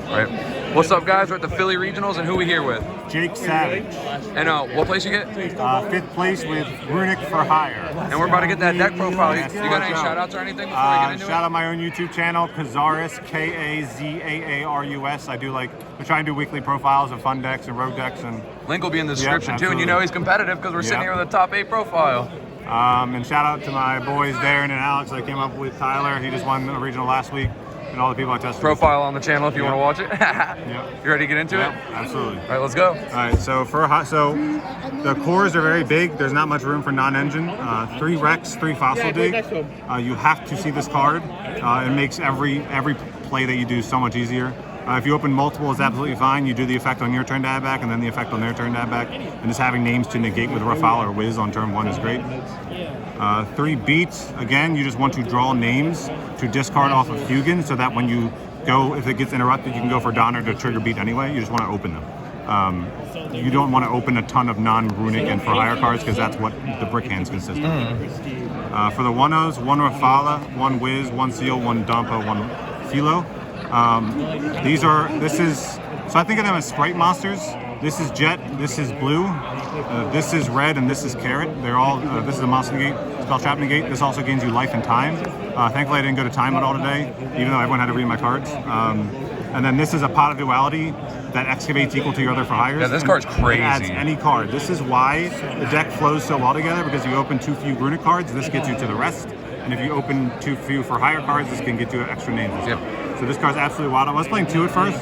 Right. What's up, guys? We're at the Philly Regionals, and who we here with? Jake Savage. And what place you get? 5th place with Runick for hire. And we're about to get that deck profile. You got any shout-outs or anything before we get into Shout out my own YouTube channel, Kazaarus, Kazaarus. I try and do weekly profiles of fun decks and rogue decks. And link will be in the description, too, and absolutely. you know he's competitive because we're sitting here with a top 8 profile. And shout out to my boys Darren and Alex. I came up with Tyler. He just won a regional last week. And all the people I tested. Profile on the channel if you want to watch it. Yep. You ready to get into it? Absolutely. All right, let's go. All right, so the cores are very big. There's not much room for non-engine. 3 Rex, 3 Fossil Dig. You have to see this card. It makes every play that you do so much easier. If you open multiple, it's absolutely fine. You do the effect on your turn to add back, and then the effect on their turn to add back. And just having names to negate with Rafale or Wiz on turn 1 is great. 3 Beats, again, you just want to draw names to discard off of Hugin so that when you go, if it gets interrupted, you can go for Donner to trigger Beat anyway. You just want to open them. You don't want to open a ton of non-Runick and for hire cards because that's what the brick hands consist of. For the 1-0s, 1 Rafale, 1 Wiz, 1 Seal, 1 Dampa, 1 Philo. So I think of them as sprite monsters. This is Jet, this is Blue, this is Red, and this is Carrot. They're all, this is a monster negate, spell trap negate. This also gains you life and time. Thankfully I didn't go to time at all today, even though everyone had to read my cards. And then this is a pot of duality that excavates equal to your other for hires. Yeah, this card's crazy. It adds any card. This is why the deck flows so well together, because you open too few Runick cards, this gets you to the rest. And if you open too few for hire cards, this can get you extra names and stuff. So this card's absolutely wild. I was playing 2 at first,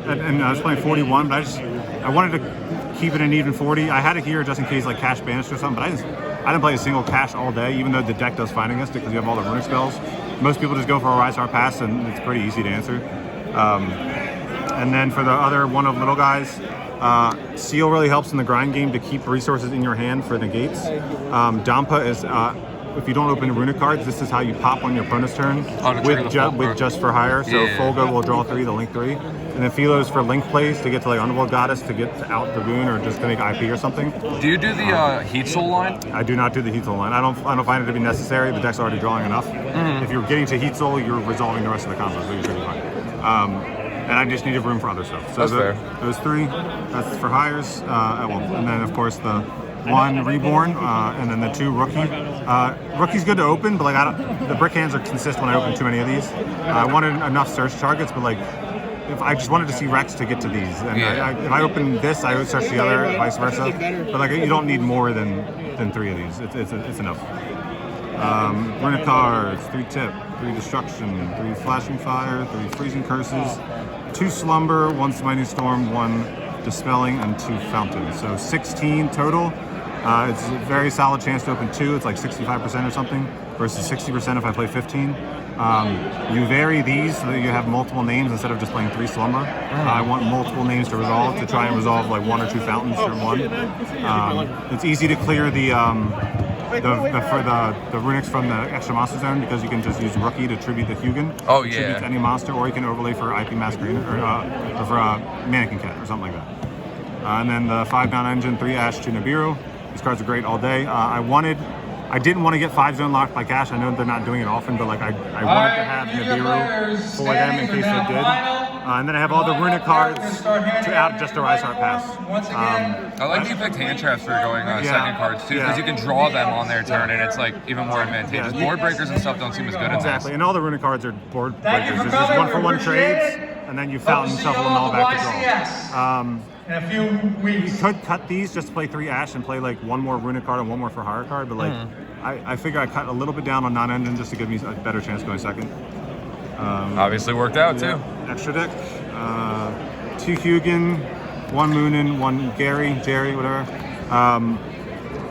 and I was playing 41, but I wanted to keep it an even 40. I had it here just in case like cash banished or something, but I didn't play a single cash all day, even though the deck does fine against it because you have all the Runick spells. Most people just go for a Rise Heart Pass, and it's pretty easy to answer. And then for the other one of little guys, Seal really helps in the grind game to keep resources in your hand for negates. Dampa is, if you don't open Runick cards, this is how you pop on your opponent's turn with just for hire. So Folga will draw 3, the link 3. And then Philo's for link plays to get to like Underworld Goddess to get to out Dragoon or just to make IP or something. Do you do the Heat Soul line? I do not do the Heat Soul line. I don't find it to be necessary. The deck's already drawing enough. If you're getting to Heat Soul, you're resolving the rest of the combos, so you're pretty fine. And I just needed room for other stuff. So those 3, that's for hires. And then of course the 1 Reborn, and then the 2 Rookie. Rookie's good to open, but like the brick hands are consist when I open too many of these. I wanted enough search targets, but like if I just wanted to see Rex to get to these. And if I open this, I would search the other, vice versa. But like you don't need more than 3 of these. It's enough. Runick cards, 3 Tip, 3 Destruction, 3 Flashing Fire, 3 Freezing Curses, 2 Slumber, 1 Smiting Storm, 1 Dispelling, and 2 Fountain. So 16 total. It's a very solid chance to open 2. It's like 65% or something versus 60% if I play 15. You vary these so that you have multiple names instead of just playing 3 Slumber. I want multiple names to resolve to try and resolve like 1 or 2 Fountains turn 1. It's easy to clear the Runicks from the extra monster zone because you can just use Rookie to tribute the Hugin. Tribute to any monster, or you can overlay for IP Masquerade or for Mannequin Cat or something like that. And then the 5 down engine, 3 Ash, 2 Nibiru. These cards are great all day. I didn't want to get 5 zone locked by cash. I know they're not doing it often, but like I wanted to have Nibiru for them in case they did. And then I have all the Runick cards to add just a Rise Heart Pass. I like that you picked hand traps for going second cards too, because you can draw them on their turn, and it's like even more advantageous. Board breakers and stuff don't seem as good. Exactly, and all the Runick cards are board breakers. There's just 1-for-1 trades, and then you fountain, shuffle them all back to draw. In a few weeks. You could cut these just to play 3 Ash and play like 1 more Runick card and 1 more for hire card, but like I figure I cut a little bit down on non-engine just to give me a better chance going second. Obviously worked out too. Extra deck, 2 Hugin, 1 Moonin, 1 Jerry, whatever.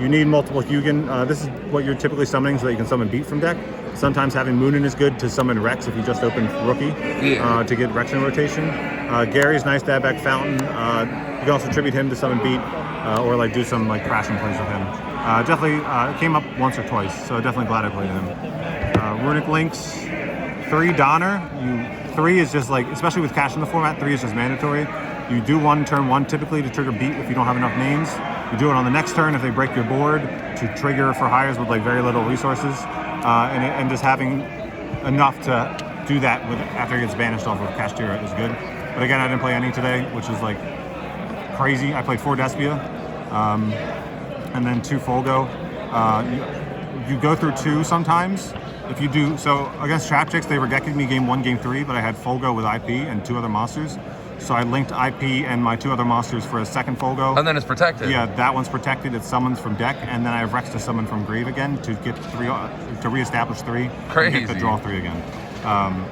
You need multiple Hugin. This is what you're typically summoning so that you can summon Beat from deck. Sometimes having Moonin is good to summon Rex if you just open Rookie to get Rex in rotation. Gary's nice to add back Fountain. You can also tribute him to summon Beat or like do some like crashing plays with him. Definitely came up once or twice, so definitely glad I played him. Runick Links, 3 Donner. 3 is just like, especially with cash in the format, 3 is just mandatory. You do 1 turn 1 typically to trigger Beat if you don't have enough names. You do it on the next turn if they break your board to trigger for hires with like very little resources. And just having enough to do that with after it gets banished off of Kashtira is good. But again, I didn't play any today, which is like crazy. I played 4 Despia, and then 2 Folgo. You go through 2 sometimes. If you do, so against Trap Chicks, they rejected me game 1, game 3, but I had Folgo with IP and 2 other monsters. So I linked IP and my 2 other monsters for a second Folgo. And then it's protected. Yeah, that one's protected. It summons from deck, and then I have Rex to summon from grave again to get 3, to reestablish 3. Crazy. And get the draw 3 again.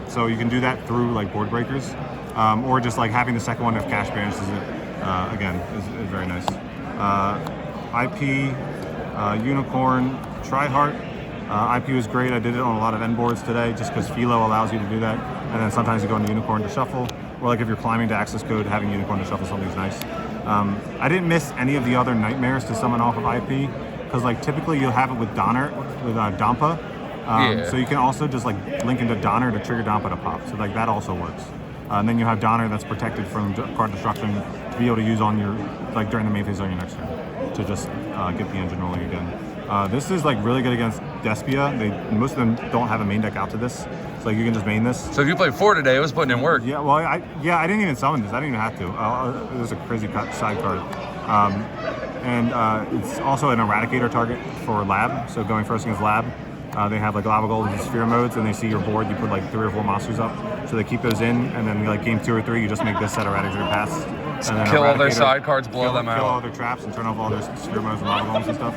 So you can do that through like board breakers, or just like having the second one if cash banishes it. Again, is very nice. IP, Unicorn, Tryhard. IP was great. I did it on a lot of end boards today just because Philo allows you to do that. And then sometimes you go into Unicorn to shuffle. Or like if you're climbing to access code, having Unicorn to shuffle something's nice. I didn't miss any of the other nightmares to summon off of IP because like typically you'll have it with Donner, with Dampa. So you can also just like link into Donner to trigger Dampa to pop. So like that also works. And then you have Donner that's protected from card destruction to be able to use on your, like during the main phase on your next turn to just get the engine rolling again. This is like really good against Despia. Most of them don't have a main deck out to this. So like you can just main this. So if you played 4 today, it was putting in work. Yeah, well, I didn't even summon this. I didn't even have to. It was a crazy side card. And it's also an Eradicator target for Lab. So going first against Lab, they have like Lava Gold and Sphere modes, and they see your board. You put like 3 or 4 monsters up. So they keep those in, and then like game 2 or 3, you just make this set Eradicator pass. And then kill all their side cards, blow them out. Kill all their traps and turn off all their Sphere modes and Lava Golems and stuff.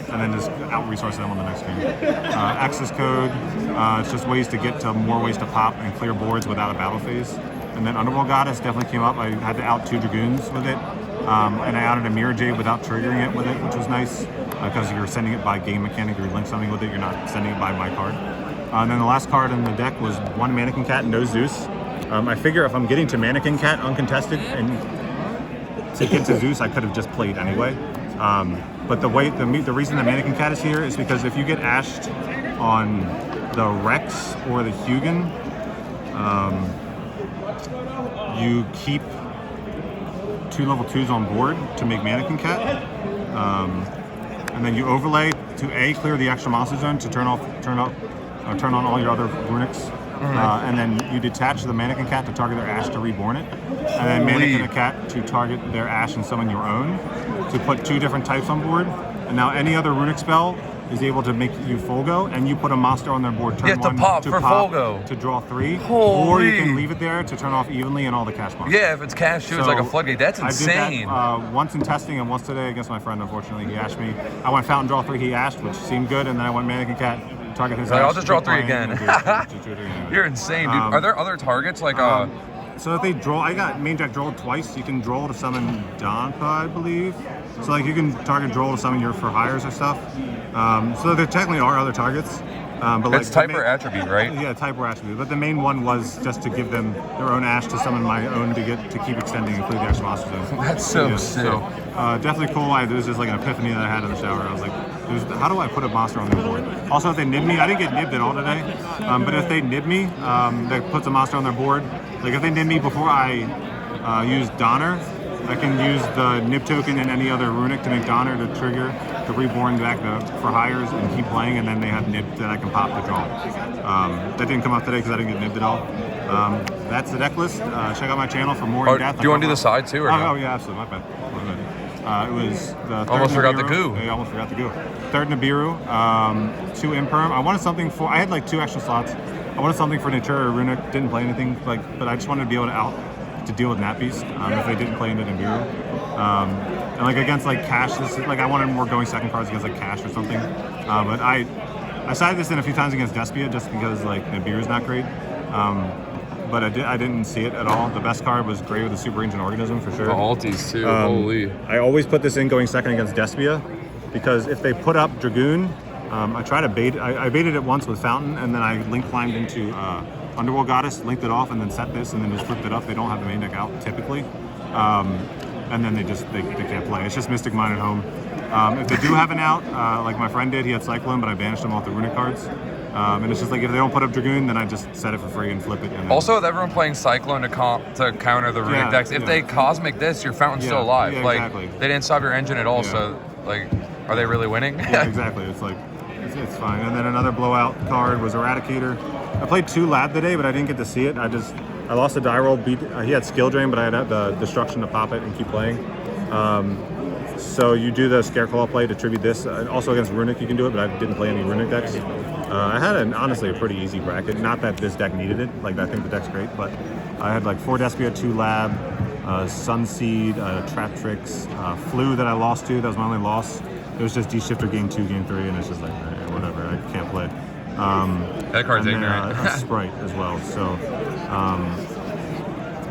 And then just out-resource them on the next game. Access code, it's just ways to get to more ways to pop and clear boards without a battle phase. And then Underworld Goddess definitely came up. I had to out 2 Dragoons with it. And I outed a Mirror Jade without triggering it with it, which was nice. Because you're sending it by game mechanic, or you link something with it, you're not sending it by my card. And then the last card in the deck was 1 Mannequin Cat, no Zeus. I figure if I'm getting to Mannequin Cat uncontested and to get to Zeus, I could have just played anyway. But the reason the Mannequin Cat is here is because if you get ashed on the Rex or the Hugin, you keep 2 level 2s on board to make Mannequin Cat. And then you overlay to clear the extra monster zone to turn on all your other Runicks. And then you detach the Mannequin Cat to target their Ash to reborn it. And then Mannequin Cat to target their Ash and summon your own to put 2 different types on board. And now any other Runick spell is able to make you Folgo, and you put a monster on their board turn 1 to pop Folgo to draw 3. Holy. Or you can leave it there to turn off evenly and all the cash monsters. Yeah, if it's cash too, it's like a floodgate. That's insane. I did that once in testing and once today against my friend. Unfortunately, he ashed me. I went Fountain Draw 3, he ashed, which seemed good, and then I went Mannequin Cat, target his Like, ash. I'll just draw 3 again. You're insane, dude. Are there other targets like So if they draw, I got main deck Droll twice. You can Droll to summon Donpa, I believe. So like you can target Droll to summon your for hires or stuff. So there technically are other targets. But it's type or attribute, right? Yeah, type or attribute. But the main one was just to give them their own Ash to summon my own to keep extending, include the extra monster zone. That's so sick. So definitely cool. It was just like an epiphany that I had in the shower. I was like, how do I put a monster on the board? Also, if they nib me, I didn't get nibbed at all today. But if they nib me, that puts a monster on their board. Like if they nib me before I use Donner, I can use the nib token and any other Runick to make Donner to trigger to reborn back for hires and keep playing, and then they have nib that I can pop to draw. That didn't come up today because I didn't get nibbed at all. That's the deck list. Check out my channel for more in depth. Do you want to do the side too, or no? Oh yeah, absolutely. My bad. It was the third almost forgot the Nibiru. goo. I almost forgot the goo. 3rd Nibiru, 2 Imperm. I wanted something for. I had like 2 extra slots. I wanted something for Natura or Runick. Didn't play anything, but I just wanted to be able to deal with Nat Beast if they didn't play into Nibiru. And like against like Cash, I wanted more going second cards against like Cash or something. But I sided this in a few times against Despia just because like Nibiru's not great. But I didn't see it at all. The best card was Grey with the Super Ancient Organism for sure. The alties too, holy. I always put this in going second against Despia because if they put up Dragoon, I try to bait. I baited it once with Fountain, and then I link climbed into Underworld Goddess, linked it off, and then set this, and then just flipped it up. They don't have the main deck out typically, and then they can't play. It's just Mystic Mine at home. If they do have an out, like my friend did, he had Cyclone, but I banished him off the Runick cards. And it's just like if they don't put up Dragoon, then I just set it for free and flip it. And also, with everyone playing Cyclone to counter the Runick decks, if they Cosmic this, your Fountain's still alive. Yeah, like exactly. they didn't stop your engine at all. So like, are they really winning? Yeah, exactly. It's like it's fine. And then another blowout card was Eradicator. I played 2 Lab today, but I didn't get to see it. I just I lost a die roll. He had skill drain, but I had the destruction to pop it and keep playing. So you do the Scareclaw play to tribute this. Also against Runick you can do it, but I didn't play any Runick decks. I had honestly a pretty easy bracket. Not that this deck needed it. Like I think the deck's great, but I had like 4 Despia, 2 Lab, Sunseed, Trap Tricks, Flu that I lost to. That was my only loss. It was just D-Shifter game 2, game 3, and it's just like whatever. I can't play. That card's ignorant. A Sprite as well. So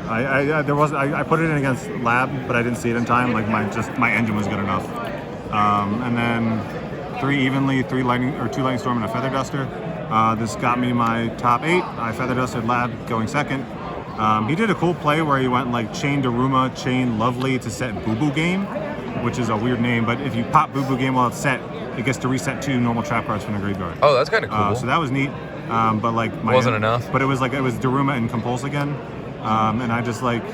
I put it in against Lab, but I didn't see it in time. Like my engine was good enough. And then 3 evenly, 2 Lightning Storm and a Feather Duster. This got me my top 8. I Feather Dusted Lab going second. He did a cool play where he went like Chain Daruma, Chain Lovely to set Boo Boo Game, which is a weird name, but if you pop Boo Boo Game while it's set, it gets to reset 2 normal trap cards from the graveyard. Oh, that's kind of cool. So that was neat, but like wasn't enough. But it was Daruma and Compulse again, and I just like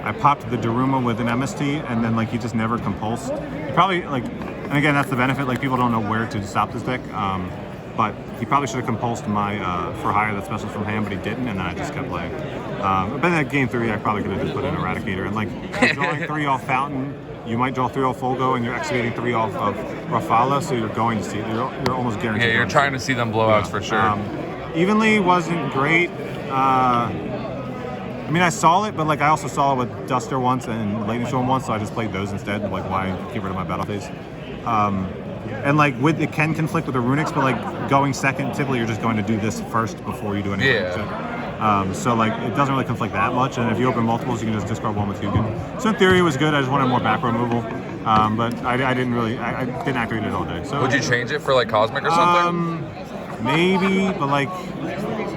I popped the Daruma with an MST, and then like he just never compulsed. He probably like, and again that's the benefit. Like people don't know where to stop this deck, but he probably should have compulsed my for hire that specials from hand, but he didn't, and then I just kept playing. But then at game 3, I probably could have just put in Eradicator, and like drawing 3 off Fountain. You might draw 3 off Folgo, and you're excavating 3 off of Rafala, so you're going to see. You're almost guaranteed. Yeah, you're trying to see them blowouts for sure. Evenly wasn't great. I mean, I saw it, but like I also saw it with Duster once and Lightning Storm once, so I just played those instead. Like, why get rid of my battle phase? And like it can conflict with the Runics, but like going second, typically you're just going to do this first before you do anything. Yeah. So like it doesn't really conflict that much, and if you open multiples, you can just discard 1 with Hugin. So in theory, it was good. I just wanted more back row removal, but I didn't activate it all day. So would you change it for like Cosmic or something? Maybe, but like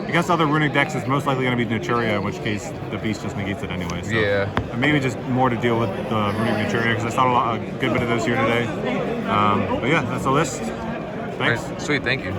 against other Runic decks, it's most likely going to be Naturia, in which case the Beast just negates it anyway. So yeah. Maybe just more to deal with the Runic Naturia, because I saw a good bit of those here today. But yeah, that's the list. Thanks. Right. Sweet, thank you.